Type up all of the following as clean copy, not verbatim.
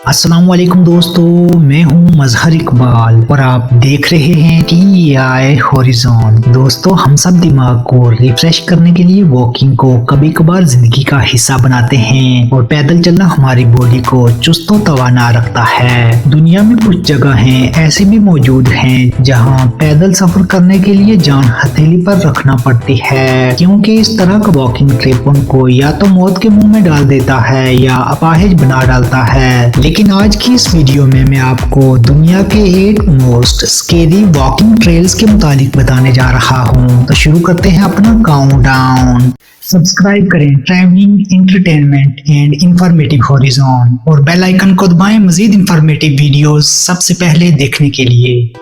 अस्सलाम वालेकुम दोस्तों, मैं हूं मजहर इकबाल और आप देख रहे हैं TEI हॉरिजॉन। दोस्तों, हम सब दिमाग को रिफ्रेश करने के लिए वॉकिंग को कभी कभार जिंदगी का हिस्सा बनाते हैं और पैदल चलना हमारी बॉडी को चुस्त और तवाना रखता है। दुनिया में कुछ जगह ऐसी भी मौजूद हैं जहां पैदल सफर करने के लिए जान हथेली पर रखना पड़ती है, क्योंकि इस तरह का वॉकिंग ट्रिप उनको या तो मौत के मुंह में डाल देता है या अपाहिज बना डालता है। लेकिन आज की इस वीडियो में मैं आपको दुनिया के 8 मोस्ट स्केरी वॉकिंग ट्रेल्स के मुतालिक बताने जा रहा हूं। तो शुरू करते हैं अपना काउंटडाउन। सब्सक्राइब करें travelling, entertainment and informative horizon और बेल आइकन को दबाएं मजीद इंफॉर्मेटिव वीडियोस सबसे पहले देखने के लिए।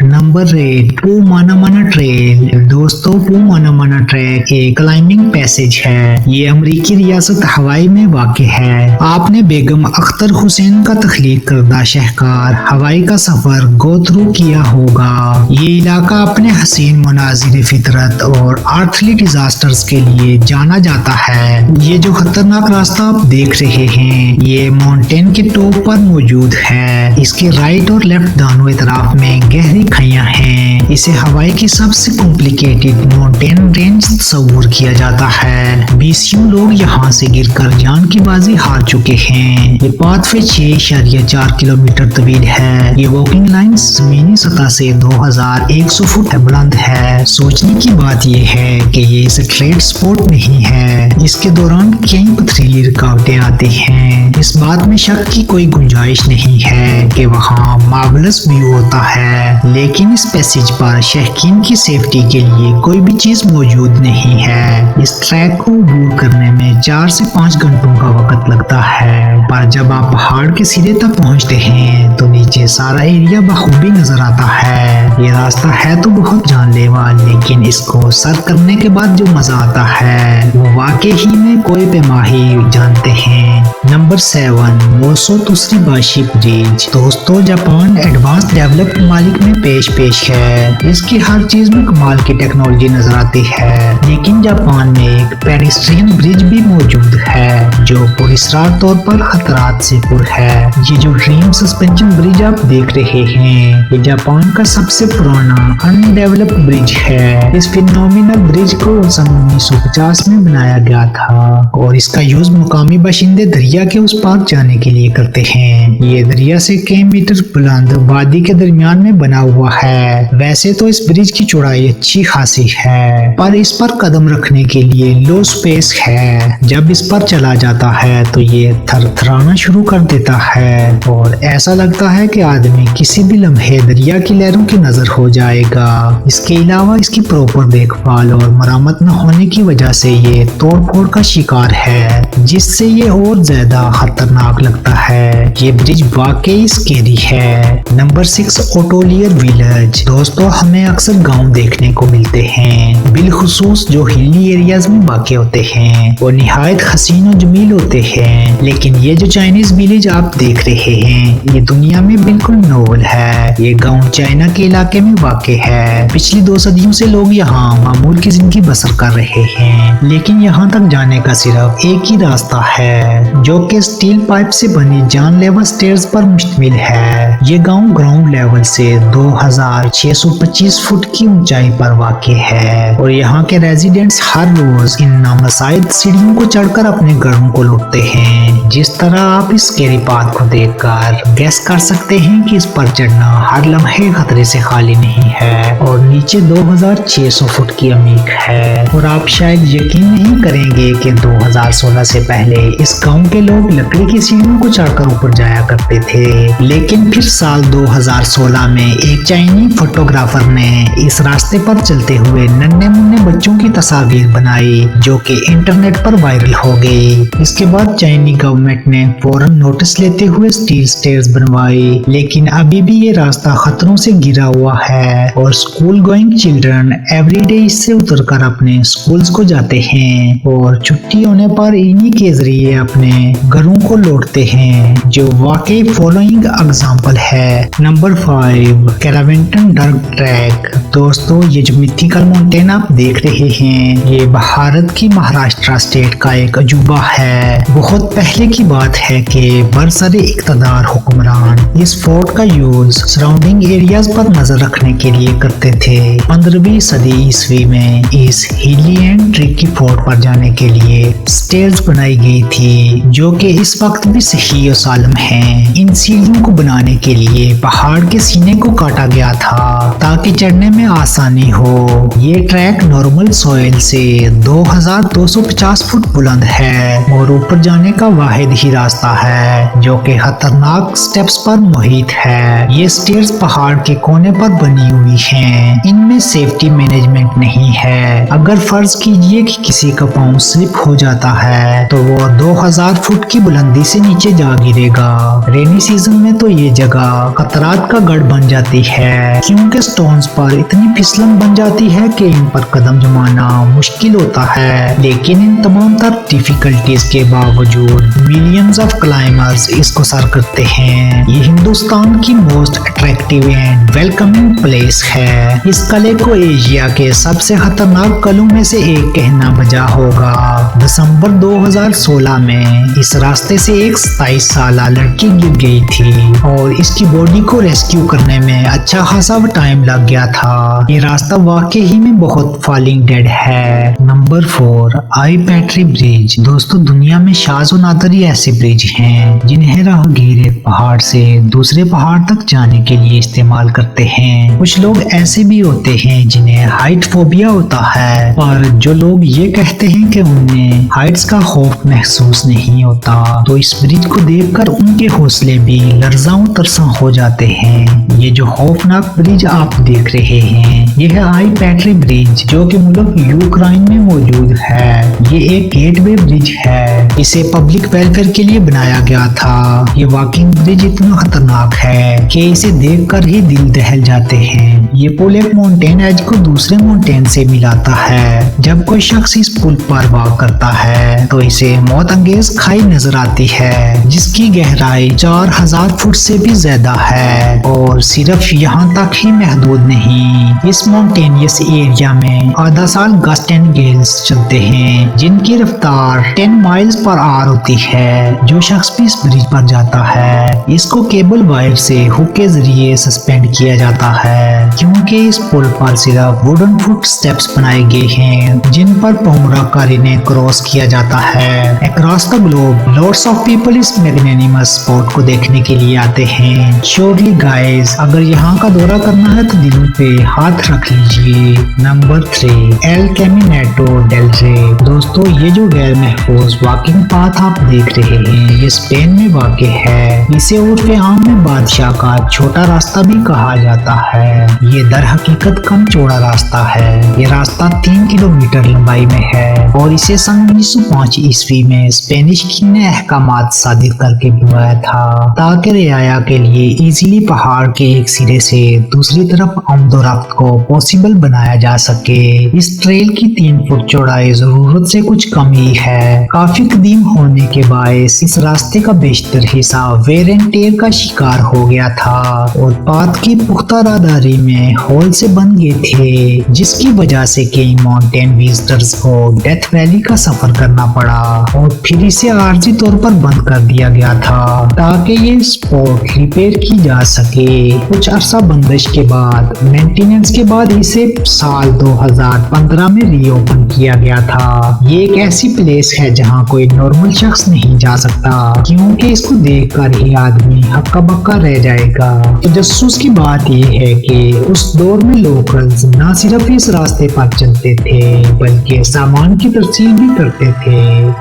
नंबर 8, पूमानामाना ट्रेल। दोस्तों, पूमानामाना ट्रैक एक क्लाइंबिंग पैसेज है। ये अमरीकी रियासत हवाई में वाक़ है। आपने बेगम अख्तर हुसैन का तख्लीक करदा शहकार हवाई का सफर गो थ्रू किया होगा। ये इलाका अपने हसीन मनाजिर फितरत और अर्थली डिजास्टर्स के लिए जाना जाता है। ये जो खतरनाक रास्ता आप देख रहे हैं, ये माउंटेन के टॉप पर मौजूद है। इसके राइट और लेफ्ट दोनों तरफ में गहरी खाइयां हैं। इसे हवाई की सबसे कॉम्प्लिकेटेड माउंटेन रेंज तस्वुर किया जाता है। 20 लोग यहाँ से गिरकर जान की बाजी हार चुके हैं। ये पाथवे 6.4 किलोमीटर तवील है। ये वॉकिंग लाइन जमीनी सतह से 2100 फुट बुलंद है। सोचने की बात यह है कि ये स्ट्रेट स्पॉट नहीं है। इसके दौरान कई पथरीली रुकावटें आती हैं। इस बात में शक की कोई गुंजाइश नहीं है कि वहाँ मार्वलस व्यू होता है, लेकिन इस पैसेज पर शहकीन की सेफ्टी के लिए कोई भी चीज मौजूद नहीं है। इस ट्रैक को अबूर करने में 4 से 5 घंटों का वक्त लगता है, पर जब आप पहाड़ के सिरे तक पहुंचते हैं तो नीचे सारा एरिया बखूबी नजर आता है। ये रास्ता है तो बहुत जानलेवा, लेकिन इसको सर करने के बाद जो मजा आता है वो वाकई ही में कोई पैमाही जानते हैं। नंबर 7, मोसो तुसरीबाशी ब्रिज। दोस्तों, जापान एडवांस डेवलप्ड ममालिक में पेश है। इसकी हर चीज में कमाल की टेक्नोलॉजी नजर आती है, लेकिन जापान में एक पेडेस्ट्रियन ब्रिज भी मौजूद है जो पुरस्कार तौर पर खतरात से पुर है। ये जो ड्रीम सस्पेंशन ब्रिज आप देख रहे हैं, ये जापान का सबसे पुराना अनडेवलप्ड ब्रिज है। इस फिनोमिनल ब्रिज को सन 1950 में बनाया गया था और इसका यूज मुकामी बाशिंदे दरिया के उस पार जाने के लिए करते हैं। ये दरिया से कई मीटर बुलंद वादी के दरमियान में बना हुआ है। वैसे तो इस ब्रिज की चौड़ाई अच्छी खासी है, पर इस पर कदम रखने के लिए लो स्पेस है। जब इस पर चला जाता है तो ये थरथराना शुरू कर देता है और ऐसा लगता है कि आदमी किसी भी लम्हे दरिया की लहरों की नजर हो जाएगा। इसके अलावा इसकी प्रॉपर देखभाल और मरम्मत न होने की वजह से ये तोड़ फोड़ का शिकार है, जिससे ये और ज्यादा खतरनाक लगता है। ये ब्रिज वाकई स्केरी है। नंबर 6, ओटोलियर विलेज। दोस्तों, हमें अक्सर गांव देखने को मिलते हैं, बिलखुसूस जो हिली एरियाज में वाक़ होते हैं और निहायत हसीन और जमील होते हैं। लेकिन ये जो चाइनीज विलेज आप देख रहे हैं, ये दुनिया में बिल्कुल नोवल है। ये गांव चाइना के इलाके में वाक़ है। पिछली 2 सदियों से लोग यहाँ मामूल की जिंदगी बसर कर रहे हैं, लेकिन यहाँ तक जाने का सिर्फ एक ही रास्ता है, जो कि स्टील पाइप से बनी जानलेवा स्टेयर्स पर मुश्तमिल है। ये गांव ग्राउंड लेवल से 2625 फुट की ऊंचाई पर वाक़ है और यहाँ के रेजिडेंट्स हर रोज इन नामसाइद सीढ़ियों को चढ़कर अपने घरों को लौटते हैं। जिस तरह आप इस स्केरी पाथ को देखकर गैस कर सकते हैं कि इस पर चढ़ना हर लम्हे खतरे से खाली नहीं है और नीचे 2600 फुट की अमीक है। और आप शायद यकीन नहीं करेंगे कि 2016 से पहले इस गांव के लोग लकड़ी की सीढ़ियों को चढ़कर ऊपर जाया करते थे, लेकिन फिर साल 2016 में एक चाइनीज फोटोग्राफर ने इस रास्ते पर चलते हुए नन्हे मुन्ने बच्चों की तस्वीर बनाई, जो कि इंटरनेट पर वायरल हो गई। इसके बाद चाइनीज गवर्नमेंट ने फौरन नोटिस लेते हुए स्टील स्टेयर्स बनवाई, लेकिन अभी भी ये रास्ता खतरों से घिरा हुआ है और स्कूल गोइंग चिल्ड्रन एवरीडे इससे उतरकर अपने स्कूल्स को जाते हैं और छुट्टी होने पर इन्हीं के जरिए अपने घरों को लौटते हैं, जो वाकई फॉलोइंग एग्जाम्पल है। नंबर 5 कैरावेंटन डार्क ट्रैक। दोस्तों ये जो मिथिकल माउंटेन आप देख रहे हैं, ये भारत की महाराष्ट्र स्टेट का एक अजूबा है। बहुत पहले की बात है कि बरसरे इक़्तिदार हुक्मरान इस फोर्ट का यूज सराउंडिंग एरियाज पर नजर रखने के लिए करते थे। 15वीं सदी ईस्वी में इस हिली एंड ट्रिकी फोर्ट पर जाने के लिए स्टेयर्स बनाई गई थी, जो कि इस वक्त भी सही और सालम हैं। इन सीढ़ियों को बनाने के लिए पहाड़ के सीने को काटा गया था ताकि चढ़ने में आसानी हो। ये ट्रैक नॉर्मल सॉइल से 2250 फुट बुलंद है और ऊपर जाने का वाहिद ही रास्ता है जो कि खतरनाक स्टेप्स पर मुहित है। ये स्टेयर्स पहाड़ के कोने पर बनी हुई हैं। इनमें सेफ्टी मैनेजमेंट नहीं है। अगर फर्ज कीजिए कि किसी का पाँव स्लिप हो जाता है तो वो 2000 फुट की बुलंदी से नीचे जा गिरेगा। रेनी सीजन में तो ये जगह खतरात का गढ़ बन जाती है, क्योंकि स्टोन्स पर इतनी फिसलन बन जाती है कि इन पर कदम जमाना मुश्किल होता है। लेकिन इन तमाम तर डिफिकल्टीज के बावजूद मिलियंस ऑफ क्लाइंबर्स इसको सर करते हैं। ये हिंदुस्तान की most attractive and welcoming place है। इस किले को एशिया के सबसे खतरनाक किलों में से एक कहना बजा होगा। दिसंबर 2016 में इस रास्ते से एक 27 साल लड़की गिर गई थी और इसकी बॉडी को रेस्क्यू करने में अच्छा खासा टाइम लग गया था। ये रास्ता वाकई ही में बहुत फॉलिंग डेड है। नंबर 4 आई पैट्री ब्रिज। दोस्तों दुनिया में शाज़ और नादर ही ऐसे ब्रिज हैं जिन्हें राहगीर एक पहाड़ से दूसरे पहाड़ तक जाने के लिए इस्तेमाल करते हैं। कुछ लोग ऐसे भी होते हैं जिन्हें हाइट फोबिया होता है, पर जो लोग ये कहते हैं कि उन्हें हाइट्स का खौफ महसूस नहीं होता, तो इस ब्रिज को देखकर उनके हौसले भी लर्ज़ां तरसा हो जाते हैं। ये जो खौफनाक ब्रिज आप देख रहे हैं, यह है आई पैट्री ब्रिज, जो कि मुल्क यूक्रेन में मौजूद है। ये एक गेटवे ब्रिज है। इसे पब्लिक वेलफेयर के लिए बनाया गया था। ये वॉकिंग ब्रिज इतना खतरनाक है कि इसे देखकर ही दिल दहल जाते हैं। ये पुल एक माउंटेन एज को दूसरे माउंटेन से मिलाता है। जब कोई शख्स इस पुल पर वॉक करता है तो इसे मौत अंगेज खाई नजर आती है, जिसकी गहराई 4000 फुट से भी ज्यादा है। और सिर्फ यहाँ तक ही महदूद नहीं, इस माउंटेनियस एरिया में आधा साल गस्ट एंड गेल्स चलते हैं, जिनकी रफ्तार 10 माइल्स पर आवर होती है। जो शख्स भी इस ब्रिज पर जाता है, इसको केबल वायर से हुक के जरिए सस्पेंड किया जाता है, क्योंकि इस पुल पर सिर्फ वुडन फुट स्टेप्स बनाए गए हैं जिन पर पौराकारी ने क्रॉस किया जाता है। Across the globe lots of people इस मैग्नेनिमस स्पॉट को देखने के लिए आते हैं। श्योरली गाइस, अगर यहाँ का दौरा करना है तो दिल पे हाथ रख लीजिए। नंबर 3 एल कैमिनेटो डेल रे। दोस्तों ये जो गैर महफूज वॉकिंग पाथ आप देख रहे हैं, ये स्पेन में वाक़ है। इसे उर्फ़े आम में बादशाह का छोटा रास्ता भी कहा जाता है। ये दर हकीकत कम चौड़ा रास्ता है। ये रास्ता 3 किलोमीटर लंबाई में है और इसे सन 1905 ईस्वी में स्पेनिश किंग ने अहकामात सादिर करके बनवाया था, ताकि रियाया के लिए इजीली पहाड़ के एक सिरे से दूसरी तरफ आमदोरफ्त को पॉसिबल बनाया जा सके। इस ट्रेल की 3 फुट चौड़ाई जरूरत से कुछ कम ही है। काफी कदीम होने के बायस इस रास्ते का बेशतर हिस्सा वेयर एंड टेयर का शिकार हो गया था और पाथ की पुख्ता राहदारी में होल से बन गए थे, जिसकी वजह से कई माउंटेन विजिटर्स को डेथ वैली का सफर करना पड़ा और फिर इसे आर्जी तौर पर बंद कर दिया गया था ताकि ये स्पॉट रिपेयर की जा सके। कुछ अरसा बंदिश के बाद मेंटेनेंस के बाद इसे साल 2015 में रीओपन किया गया था। ये एक ऐसी प्लेस है जहाँ कोई नॉर्मल शख्स नहीं जा सकता, क्योंकि इसको देखकर ही आदमी हक्का बक्का रह जाएगा। तो जस्सूस की बात ये है कि उस दौर में लोकल्स न सिर्फ इस रास्ते पर चलते थे बल्कि सामान की तरसील भी करते थे।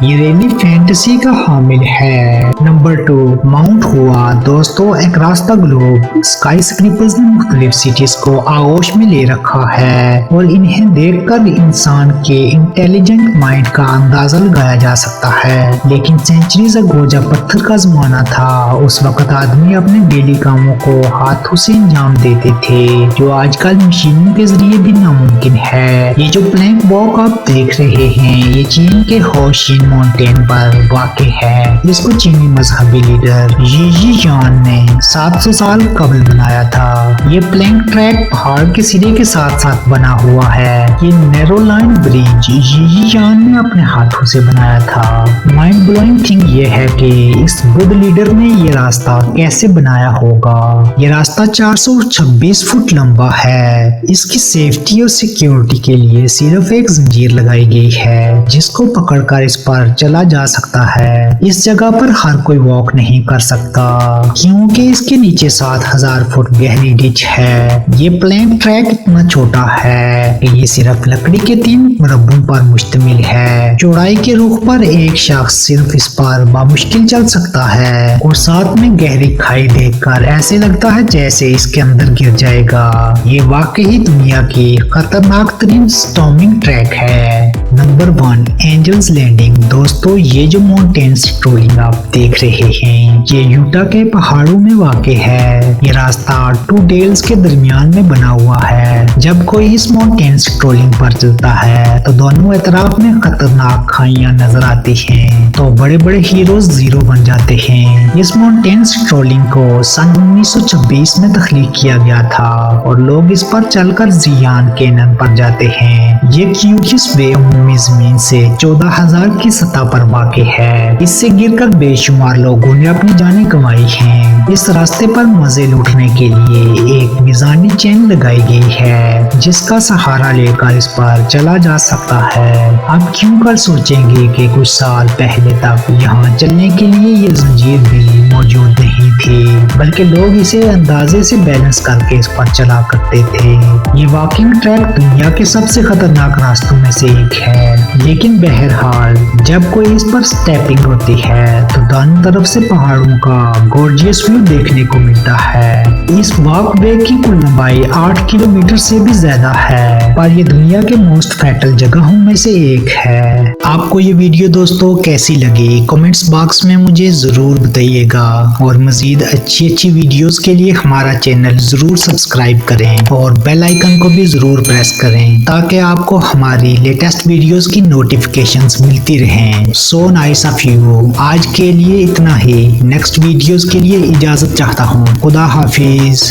ये रेली फैंटेसी का हामिल है। नंबर 2 माउंट हुआ। दोस्तों एक रास्ता ग्लोब स्काई स्क्रीपर्स ने मुख्तलिफ सिटीज को आगोश में ले रखा है और इन्हें देखकर इंसान के इंटेलिजेंट माइंड का अंदाजा लगाया जा सकता है। लेकिन सेंचुरीज अगो जब पत्थर का जमाना था उस वक्त आदमी अपने डेली कामों को हाथों से अंजाम देते थे जो आजकल मशीनों के जरिए भी नामुमकिन है। ये जो प्लैंक वॉक आप देख रहे हैं ये चीन के होशिन माउंटेन पर वाक़ है। इसको चीनी मजहबी लीडर यी जान ने 700 साल कबल बनाया था। ये प्लैंक ट्रैक पहाड़ के सिरे के साथ साथ बना हुआ है। ये नैरो लाइन ब्रिज यी जान ने अपने हाथों से बनाया था। माइंड ब्लोइंग थिंग ये है कि इस बुद्ध लीडर ने ये रास्ता कैसे बनाया होगा। ये रास्ता 426 फुट लंबा है। इसकी सेफ्टी और सिक्योरिटी के लिए सिर्फ एक जंजीर लगाई गई है जिसको पकड़कर इस पर चला जा सकता है। इस जगह पर हर कोई वॉक नहीं कर सकता क्योंकि इसके नीचे 7000 फुट गहरी डिच है। ये प्लैंक ट्रैक इतना छोटा है कि ये सिर्फ लकड़ी के 3 मरब्बों पर मुश्तमिल है। चौड़ाई के रुख पर एक शख्स सिर्फ इस पर बामुश्किल चल सकता है और साथ में गहरी खाई देखकर ऐसे लगता है जैसे इसके अंदर गिर जाएगा। ये वाकई दुनिया की खतरनाक तरीन स्टॉर्मिंग ट्रैक है। Number 1 Angels Landing. दोस्तों ये जो माउंटेन स्ट्रोलिंग आप देख रहे हैं ये यूटा के पहाड़ों में वाक़ है। ये रास्ता 2 डेल्स के दरमियान में बना हुआ है। जब कोई इस माउंटेन स्ट्रोलिंग पर चलता है तो दोनों एतराफ में खतरनाक खाइयां नजर आती हैं तो बड़े बड़े हीरोज जीरो बन जाते हैं। इस माउंटेन स्ट्रोलिंग को सन 1926 में तख्लीक किया गया था और लोग इस पर चलकर जियान केनन पर जाते हैं। ये क्यूकिस वे अमूमी जमीन से 14,000 की सतह पर वाक़ है। इससे गिरकर बेशुमार लोगों ने अपनी जानें गंवाई हैं। इस रास्ते पर मजे लूटने के लिए एक मिजानी चेन लगाई गई है जिसका सहारा लेकर इस पर चला जा सकता है। आप क्यों कर सोचेंगे कि कुछ साल पहले तक यहाँ चलने के लिए ये जंजीर भी मौजूद नहीं थी बल्कि लोग इसे अंदाजे से बैलेंस करके इस पर चला करते थे। ये वॉकिंग ट्रैक दुनिया के सबसे खतरनाक रास्तों में से एक है। लेकिन बहरहाल जब कोई इस पर स्टेपिंग होती है तो दोनों तरफ से पहाड़ों का गॉर्जियस व्यू देखने को मिलता है। इस वॉक वे की कुल लंबाई 8 किलोमीटर से भी ज्यादा है पर यह दुनिया के मोस्ट फैटल जगहों में से एक है। आपको ये वीडियो दोस्तों कैसी लगी कमेंट्स बॉक्स में मुझे जरूर बताइएगा और मजीद अच्छी वीडियोस के लिए हमारा चैनल जरूर सब्सक्राइब करें और बेल आइकन को भी जरूर प्रेस करें ताकि आपको हमारी लेटेस्ट वीडियोस की नोटिफिकेशंस मिलती रहें। So nice of you. आज के लिए इतना ही। नेक्स्ट वीडियोस के लिए इजाजत चाहता हूँ। खुदा हाफिज।